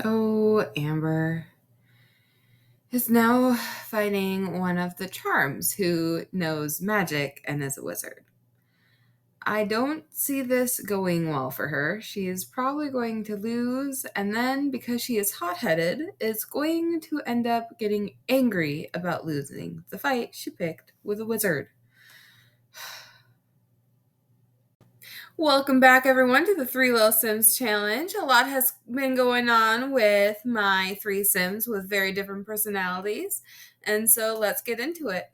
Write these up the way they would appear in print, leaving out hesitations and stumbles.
Oh, Amber is now fighting one of the charms who knows magic and is a wizard. I don't see this going well for her. She is probably going to lose, and then because she is hot headed, is going to end up getting angry about losing the fight she picked with a wizard. Welcome back, everyone, to the Three Little Sims Challenge. A lot has been going on with my three Sims with very different personalities, and so let's get into it.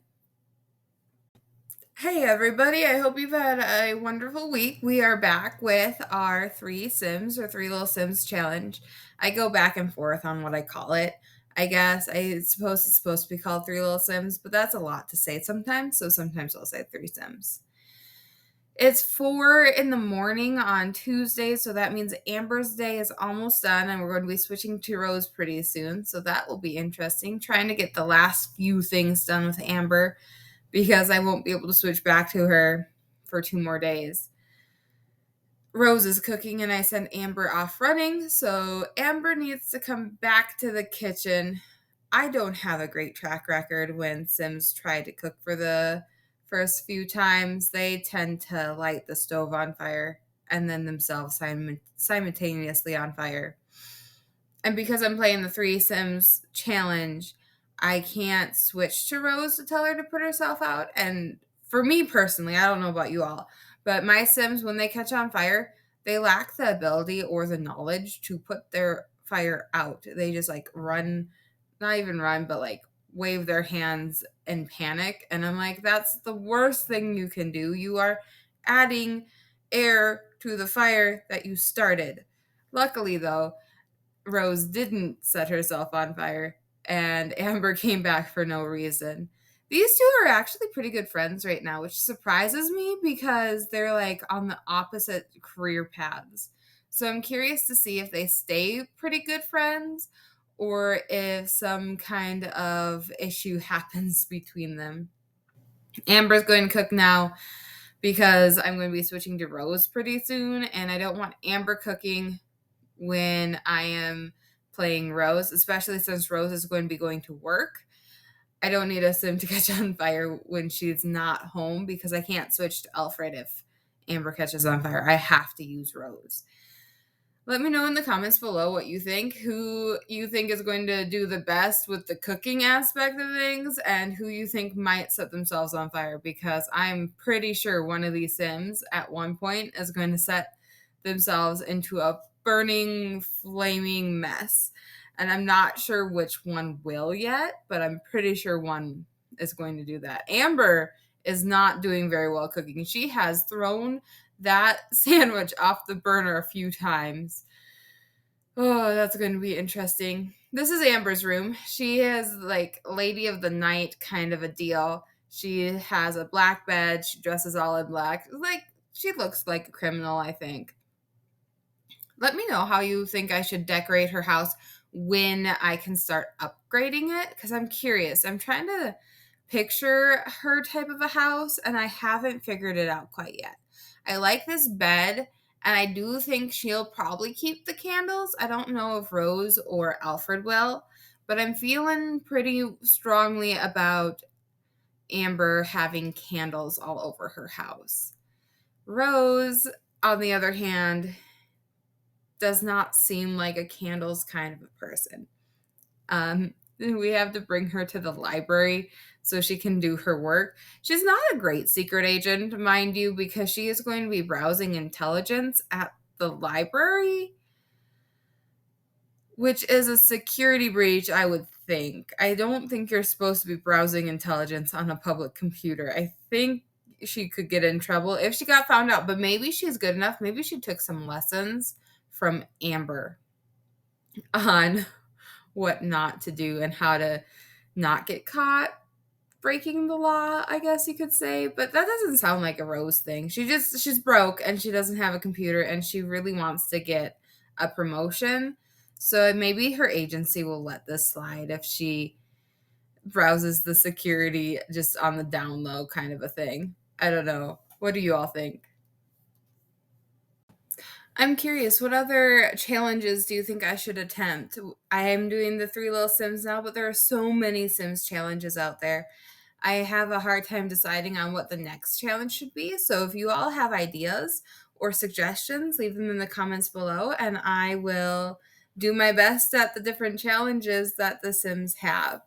Hey, everybody, I hope you've had a wonderful week. We are back with our three Sims or Three Little Sims Challenge. I go back and forth on what I call it. I guess I suppose it's supposed to be called Three Little Sims, but that's a lot to say sometimes, so sometimes I'll say Three Sims. It's 4 in the morning on Tuesday, so that means Amber's day is almost done, and we're going to be switching to Rose pretty soon, so that will be interesting. Trying to get the last few things done with Amber because I won't be able to switch back to her for 2 more days. Rose is cooking, and I sent Amber off running, so Amber needs to come back to the kitchen. I don't have a great track record when Sims try to cook for the first few times. They tend to light the stove on fire and then themselves simultaneously on fire. And because I'm playing the Three Sims challenge, I can't switch to Rose to tell her to put herself out. And for me personally, I don't know about you all, but my Sims, when they catch on fire, they lack the ability or the knowledge to put their fire out. They just like run, not even run, but like wave their hands in panic. And I'm like, that's the worst thing you can do. You are adding air to the fire that you started. Luckily, though, Rose didn't set herself on fire, and Amber came back for no reason. These two are actually pretty good friends right now, which surprises me because they're like on the opposite career paths. So I'm curious to see if they stay pretty good friends or if some kind of issue happens between them. Amber's going to cook now because I'm going to be switching to Rose pretty soon, and I don't want Amber cooking when I am playing Rose, especially since Rose is going to be going to work. I don't need a sim to catch on fire when she's not home because I can't switch to Alfred if Amber catches on fire. I have to use Rose. Let me know in the comments below what you think, who you think is going to do the best with the cooking aspect of things, and who you think might set themselves on fire, because I'm pretty sure one of these Sims at one point is going to set themselves into a burning, flaming mess. And I'm not sure which one will yet, but I'm pretty sure one is going to do that. Amber is not doing very well cooking. She has thrown that sandwich off the burner a few times. Oh, that's going to be interesting. This is Amber's room. She is like lady of the night kind of a deal. She has a black bed. She dresses all in black. Like, she looks like a criminal, I think. Let me know how you think I should decorate her house when I can start upgrading it, because I'm curious. I'm trying to picture her type of a house, and I haven't figured it out quite yet. I like this bed, and I do think she'll probably keep the candles. I don't know if Rose or Alfred will, but I'm feeling pretty strongly about Amber having candles all over her house. Rose, on the other hand, does not seem like a candles kind of a person. We have to bring her to the library so she can do her work. She's not a great secret agent, mind you, because she is going to be browsing intelligence at the library, which is a security breach, I would think. I don't think you're supposed to be browsing intelligence on a public computer. I think she could get in trouble if she got found out, but maybe she's good enough. Maybe she took some lessons from Amber on what not to do and how to not get caught breaking the law, I guess you could say. But that doesn't sound like a Rose thing. She's broke and she doesn't have a computer and she really wants to get a promotion. So maybe her agency will let this slide if she browses the security just on the down low kind of a thing. I don't know. What do you all think? I'm curious, what other challenges do you think I should attempt? I am doing the Three Little Sims now, but there are so many Sims challenges out there. I have a hard time deciding on what the next challenge should be. So if you all have ideas or suggestions, leave them in the comments below, and I will do my best at the different challenges that the Sims have.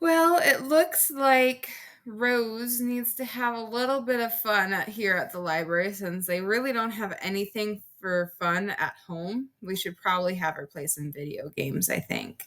Well, it looks like Rose needs to have a little bit of fun here at the library since they really don't have anything for fun at home. We should probably have her play some video games, I think.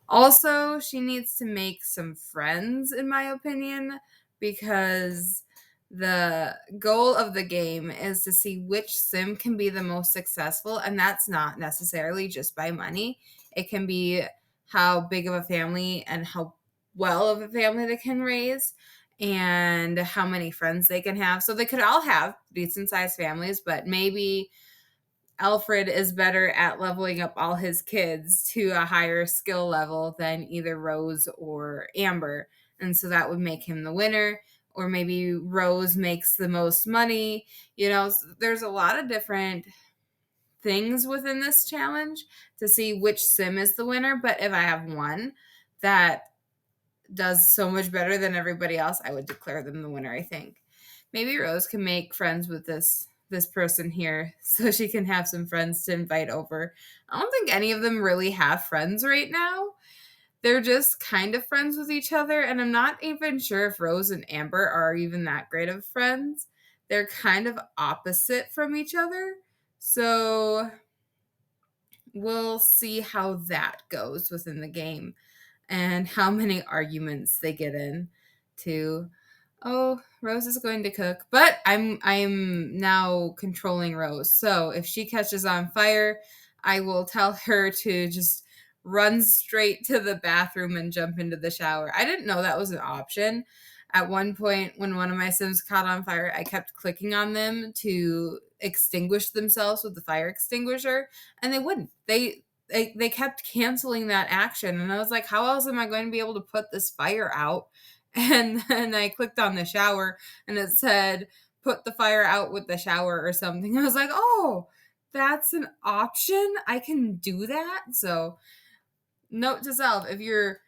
Also, she needs to make some friends, in my opinion, because the goal of the game is to see which sim can be the most successful. And that's not necessarily just by money, it can be how big of a family and how well of a family they can raise and how many friends they can have. So they could all have decent sized families, but maybe Alfred is better at leveling up all his kids to a higher skill level than either Rose or Amber. And so that would make him the winner. Or maybe Rose makes the most money. There's a lot of different things within this challenge to see which sim is the winner. But if I have one that does so much better than everybody else, I would declare them the winner, I think. Maybe Rose can make friends with this person here so she can have some friends to invite over. I don't think any of them really have friends right now. They're just kind of friends with each other, and I'm not even sure if Rose and Amber are even that great of friends. They're kind of opposite from each other. So we'll see how that goes within the game and how many arguments they get in to, oh, Rose is going to cook, but I'm now controlling Rose. So if she catches on fire, I will tell her to just run straight to the bathroom and jump into the shower. I didn't know that was an option. At one point when one of my Sims caught on fire, I kept clicking on them to extinguish themselves with the fire extinguisher, and they wouldn't. They kept canceling that action, and I was like, how else am I going to be able to put this fire out? And then I clicked on the shower and it said put the fire out with the shower or something. I was like, oh, that's an option, I can do that. So note to self, if your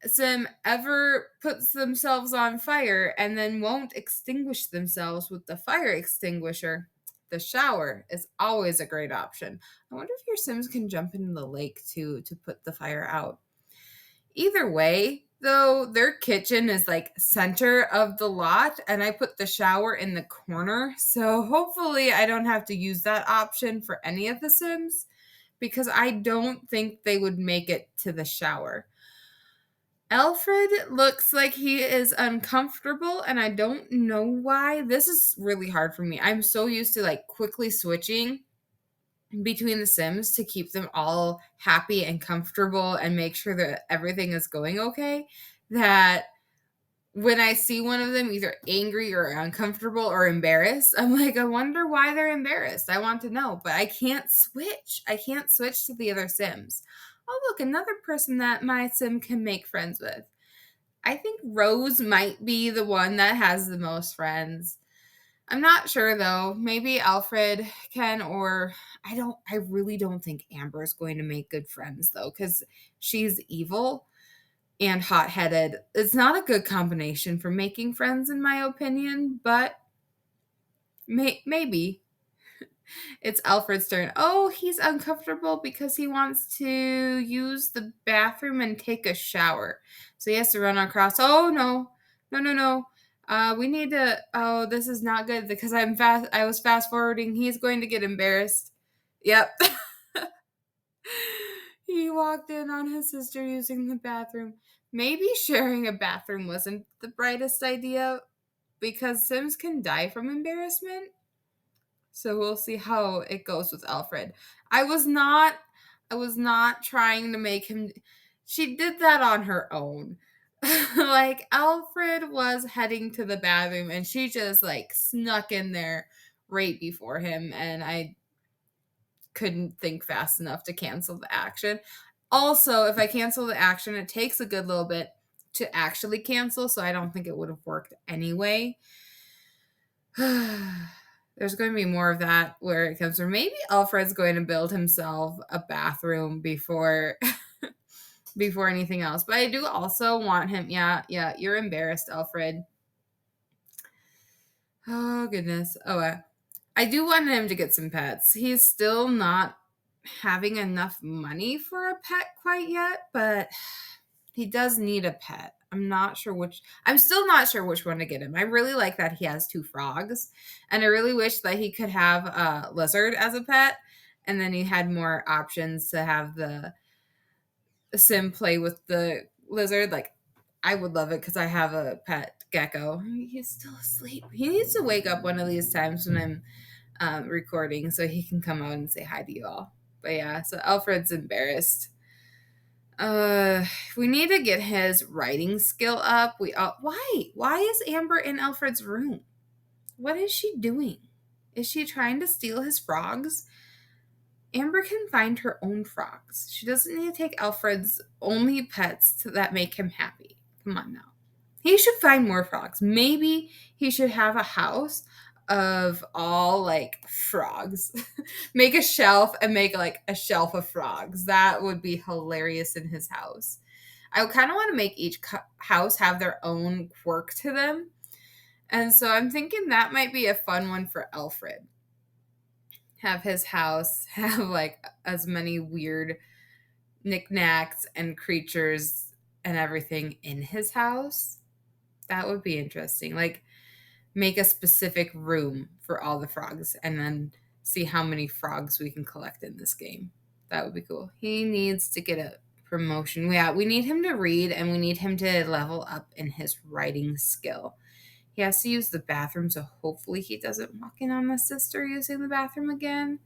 sim ever puts themselves on fire and then won't extinguish themselves with the fire extinguisher, the shower is always a great option. I wonder if your Sims can jump into the lake to put the fire out. Either way, though, their kitchen is like center of the lot, and I put the shower in the corner. So hopefully I don't have to use that option for any of the Sims because I don't think they would make it to the shower. Alfred looks like he is uncomfortable, and I don't know why. This is really hard for me. I'm so used to like quickly switching between the Sims to keep them all happy and comfortable and make sure that everything is going okay, that when I see one of them either angry or uncomfortable or embarrassed, I'm like, I wonder why they're embarrassed. I want to know, but I can't switch. I can't switch to the other Sims. Oh, look, another person that my Sim can make friends with. I think Rose might be the one that has the most friends. I'm not sure though. Maybe Alfred can, or I really don't think Amber is going to make good friends though, because she's evil and hot headed. It's not a good combination for making friends, in my opinion, but maybe. It's Alfred's turn. Oh, he's uncomfortable because he wants to use the bathroom and take a shower. So he has to run across. Oh, no. No, no, no. We need to. Oh, this is not good because I was fast forwarding. He's going to get embarrassed. Yep. He walked in on his sister using the bathroom. Maybe sharing a bathroom wasn't the brightest idea because Sims can die from embarrassment. So we'll see how it goes with Alfred. I was not trying to make him. She did that on her own. Like Alfred was heading to the bathroom and she just like snuck in there right before him, and I couldn't think fast enough to cancel the action. Also, if I cancel the action, it takes a good little bit to actually cancel, so I don't think it would have worked anyway. There's going to be more of that where it comes from. Maybe Alfred's going to build himself a bathroom before before anything else. But I do also want him. Yeah, you're embarrassed, Alfred. Oh goodness. I do want him to get some pets. He's still not having enough money for a pet quite yet, but he does need a pet. I'm still not sure which one to get him. I really like that he has two frogs, and I really wish that he could have a lizard as a pet, and then he had more options to have the sim play with the lizard. Like, I would love it because I have a pet gecko. He's still asleep. He needs to wake up one of these times when I'm recording so he can come out and say hi to you all. But yeah, so Alfred's embarrassed. Uh, we need to get his writing skill up. Why is Amber in Alfred's room? What is she doing? Is she trying to steal his frogs? Amber can find her own frogs. She doesn't need to take Alfred's only pets that make him happy. Come on now. He should find more frogs. Maybe he should have a house of all like frogs. Make a shelf and make like a shelf of frogs. That would be hilarious in his house. I kind of want to make each house have their own quirk to them. And so I'm thinking that might be a fun one for Alfred. Have his house have like as many weird knickknacks and creatures and everything in his house. That would be interesting. Like, make a specific room for all the frogs and then see how many frogs we can collect in this game. That would be cool. He needs to get a promotion. Yeah, we need him to read and we need him to level up in his writing skill. He has to use the bathroom, so hopefully he doesn't walk in on the sister using the bathroom again.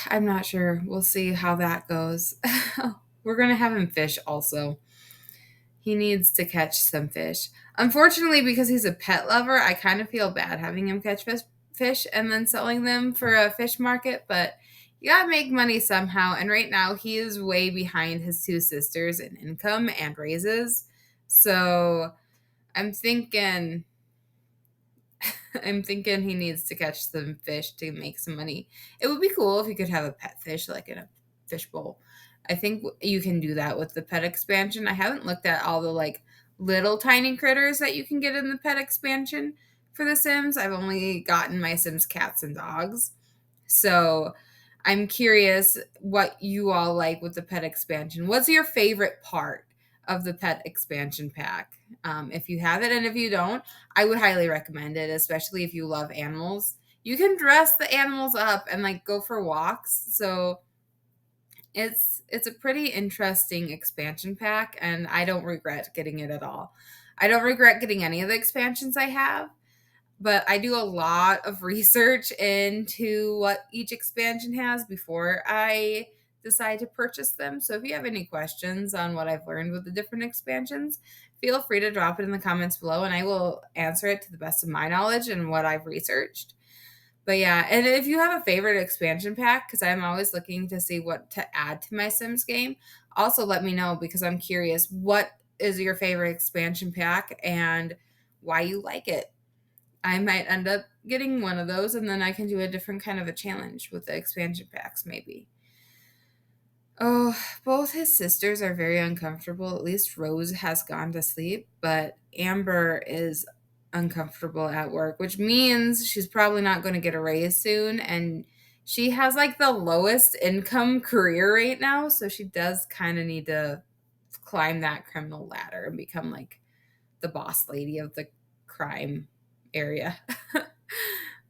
I'm not sure. We'll see how that goes. We're going to have him fish also. He needs to catch some fish. Unfortunately, because he's a pet lover, I kind of feel bad having him catch fish and then selling them for a fish market, but you gotta make money somehow. And right now, he is way behind his two sisters in income and raises. So I'm thinking. I'm thinking he needs to catch some fish to make some money. It would be cool if he could have a pet fish, like in a fish bowl. I think you can do that with the pet expansion. I haven't looked at all the like little tiny critters that you can get in the pet expansion for The Sims. I've only gotten my Sims cats and dogs. So I'm curious what you all like with the pet expansion. What's your favorite part of the pet expansion pack? If you have it, and if you don't, I would highly recommend it, especially if you love animals. You can dress the animals up and like go for walks. So it's a pretty interesting expansion pack, and I don't regret getting it at all. I don't regret getting any of the expansions I have, but I do a lot of research into what each expansion has before I decide to purchase them. So if you have any questions on what I've learned with the different expansions, feel free to drop it in the comments below and I will answer it to the best of my knowledge and what I've researched. But yeah, and if you have a favorite expansion pack, because I'm always looking to see what to add to my Sims game, also let me know because I'm curious what is your favorite expansion pack and why you like it. I might end up getting one of those and then I can do a different kind of a challenge with the expansion packs, maybe. Oh, both his sisters are very uncomfortable. At least Rose has gone to sleep, but Amber is uncomfortable at work, which means she's probably not going to get a raise soon. And she has like the lowest income career right now. So she does kind of need to climb that criminal ladder and become like the boss lady of the crime area.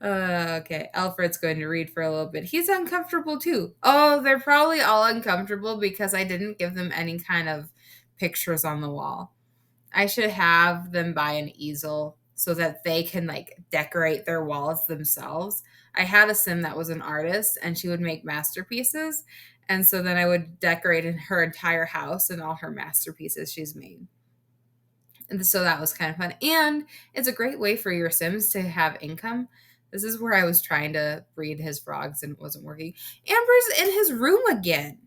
Okay, Alfred's going to read for a little bit. He's uncomfortable too. Oh, they're probably all uncomfortable because I didn't give them any kind of pictures on the wall. I should have them buy an easel so that they can like decorate their walls themselves. I had a sim that was an artist and she would make masterpieces. And so then I would decorate in her entire house and all her masterpieces she's made. And so that was kind of fun. And it's a great way for your Sims to have income. This is where I was trying to breed his frogs and it wasn't working. Amber's in his room again.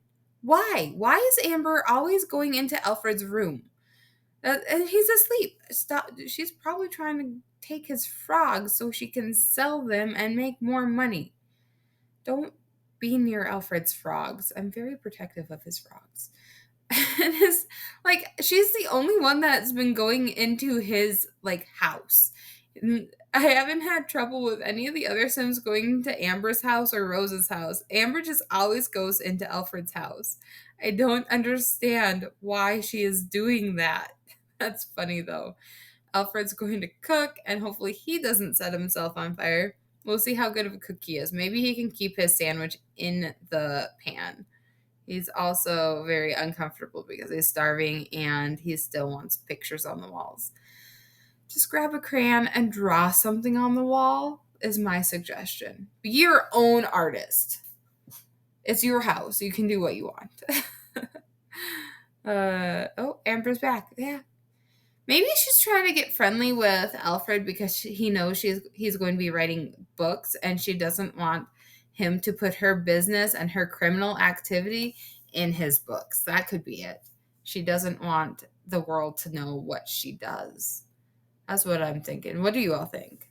Why? Why is Amber always going into Alfred's room? And he's asleep. Stop. She's probably trying to take his frogs so she can sell them and make more money. Don't be near Alfred's frogs. I'm very protective of his frogs. And his she's the only one that's been going into his house. I haven't had trouble with any of the other Sims going to Amber's house or Rose's house. Amber just always goes into Alfred's house. I don't understand why she is doing that. That's funny though. Alfred's going to cook, and hopefully he doesn't set himself on fire. We'll see how good of a cook he is. Maybe he can keep his sandwich in the pan. He's also very uncomfortable because he's starving and he still wants pictures on the walls. Just grab a crayon and draw something on the wall, is my suggestion. Be your own artist. It's your house. You can do what you want. Oh, Amber's back. Yeah. Maybe she's trying to get friendly with Alfred because he knows he's going to be writing books and she doesn't want him to put her business and her criminal activity in his books. That could be it. She doesn't want the world to know what she does. That's what I'm thinking. What do you all think?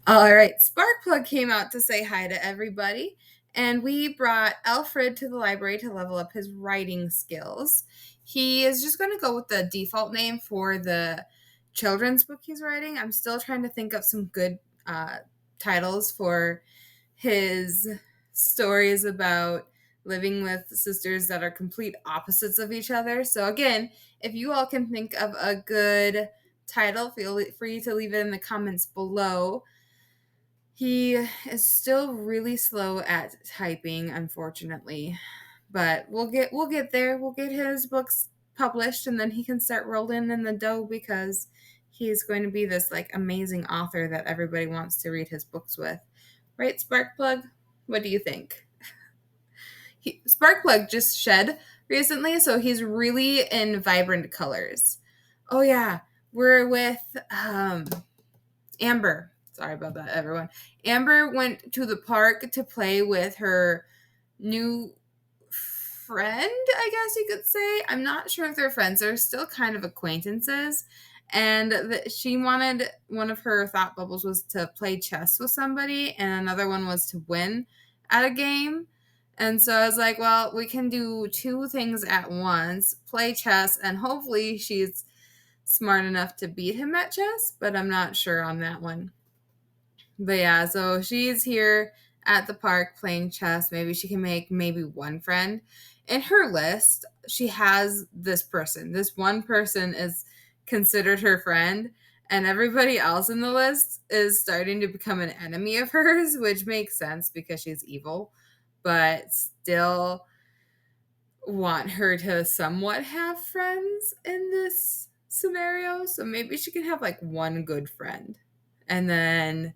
All right, Sparkplug came out to say hi to everybody, and we brought Alfred to the library to level up his writing skills. He is just going to go with the default name for the children's book he's writing. I'm still trying to think of some good titles for his stories about living with sisters that are complete opposites of each other. So, again, if you all can think of a good title, feel free to leave it in the comments below. He is still really slow at typing, unfortunately, but we'll get there. We'll get his books published, and then he can start rolling in the dough because he's going to be this amazing author that everybody wants to read his books with, right? Sparkplug, what do you think? Sparkplug just shed recently, so he's really in vibrant colors. Oh yeah, we're with Amber. Sorry about that, everyone. Amber went to the park to play with her new friend, I guess you could say. I'm not sure if they're friends. They're still kind of acquaintances. And she wanted, one of her thought bubbles was to play chess with somebody, and another one was to win at a game. And so I was like, well, we can do two things at once, play chess, and hopefully she's smart enough to beat him at chess, but I'm not sure on that one. But yeah, so she's here at the park playing chess. Maybe she can make maybe one friend. In her list, she has this person. This one person is considered her friend, and everybody else in the list is starting to become an enemy of hers, which makes sense because she's evil, but still want her to somewhat have friends in this scenario. So maybe she can have one good friend and then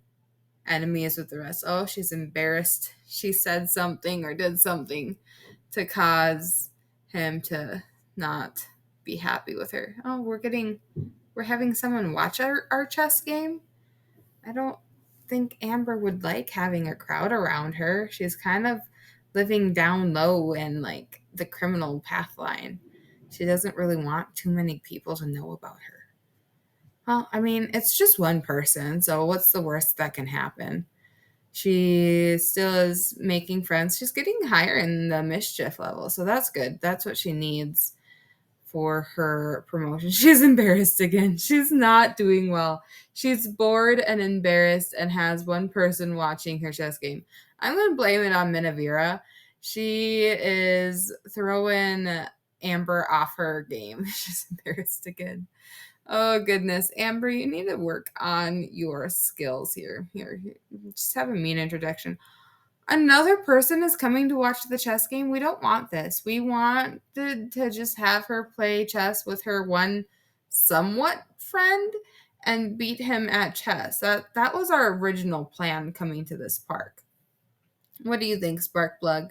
enemies with the rest. Oh, she's embarrassed. She said something or did something to cause him to not be happy with her. Oh, we're having someone watch our chess game. I don't think Amber would like having a crowd around her. She's kind of living down low in the criminal path line. She doesn't really want too many people to know about her. Well, I mean, it's just one person, so what's the worst that can happen? She still is making friends. She's getting higher in the mischief level, so that's good. That's what she needs for her promotion. She's embarrassed again. She's not doing well. She's bored and embarrassed and has one person watching her chess game. I'm going to blame it on Minavira. She is throwing Amber off her game. She's embarrassed again. Oh goodness, Amber, you need to work on your skills here. Here, just have a mean introduction. Another person is coming to watch the chess game. We don't want this. We want to just have her play chess with her one somewhat friend and beat him at chess. That was our original plan coming to this park. What do you think, Sparkplug?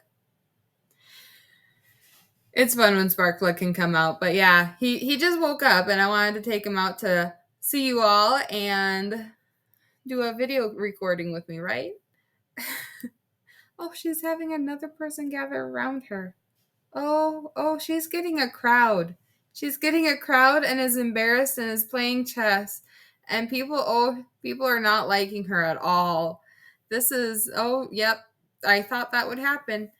It's fun when Sparkplug can come out, but yeah, he just woke up and I wanted to take him out to see you all and do a video recording with me, right? Oh, she's having another person gather around her. Oh, she's getting a crowd. She's getting a crowd and is embarrassed and is playing chess. And people are not liking her at all. This is, oh, yep, I thought that would happen.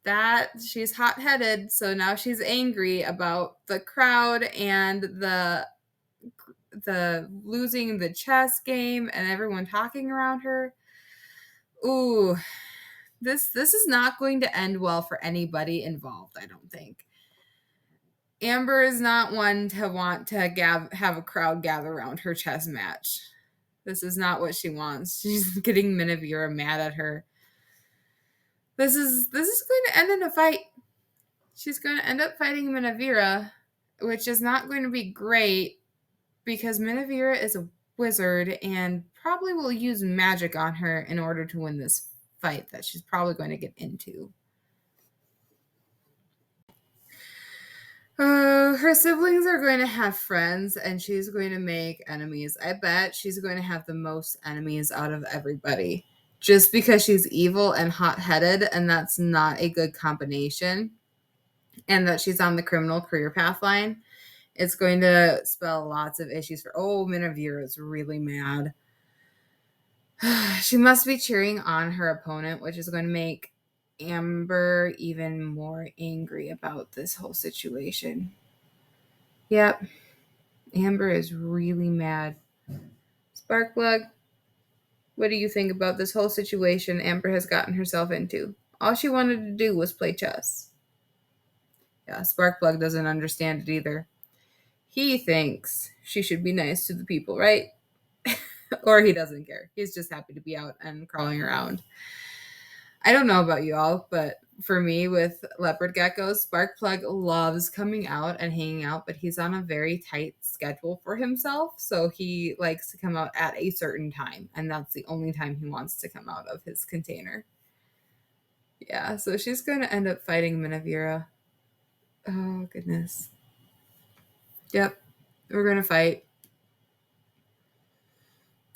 That she's hot-headed, so now she's angry about the crowd and the losing the chess game and everyone talking around her. Ooh, this is not going to end well for anybody involved, I don't think. Amber is not one to want to have a crowd gather around her chess match. This is not what she wants. She's getting Minervira mad at her. This is going to end in a fight. She's going to end up fighting Minervira, which is not going to be great because Minervira is a wizard and probably will use magic on her in order to win this fight that she's probably going to get into. Her siblings are going to have friends and she's going to make enemies. I bet she's going to have the most enemies out of everybody just because she's evil and hot headed, and that's not a good combination. And that she's on the criminal career path line. It's going to spell lots of issues for. Oh, Minervira is really mad. She must be cheering on her opponent, which is going to make Amber even more angry about this whole situation. Yep, Amber is really mad. Sparkplug, what do you think about this whole situation Amber has gotten herself into? All she wanted to do was play chess. Yeah, Sparkplug doesn't understand it either. He thinks she should be nice to the people, right? Or he doesn't care. He's just happy to be out and crawling around. I don't know about you all, but for me with leopard geckos, Sparkplug loves coming out and hanging out, but he's on a very tight schedule for himself. So he likes to come out at a certain time, and that's the only time he wants to come out of his container. Yeah, so she's going to end up fighting Minervira. Oh, goodness. Yep, we're going to fight.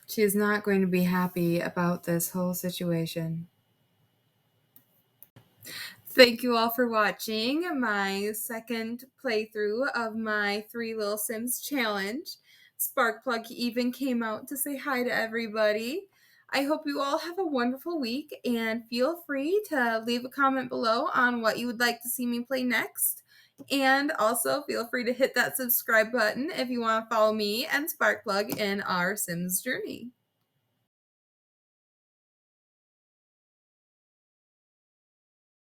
She's not going to be happy about this whole situation. Thank you all for watching my second playthrough of my Three Little Sims challenge. Sparkplug even came out to say hi to everybody. I hope you all have a wonderful week and feel free to leave a comment below on what you would like to see me play next. And also feel free to hit that subscribe button if you want to follow me and Sparkplug in our Sims journey.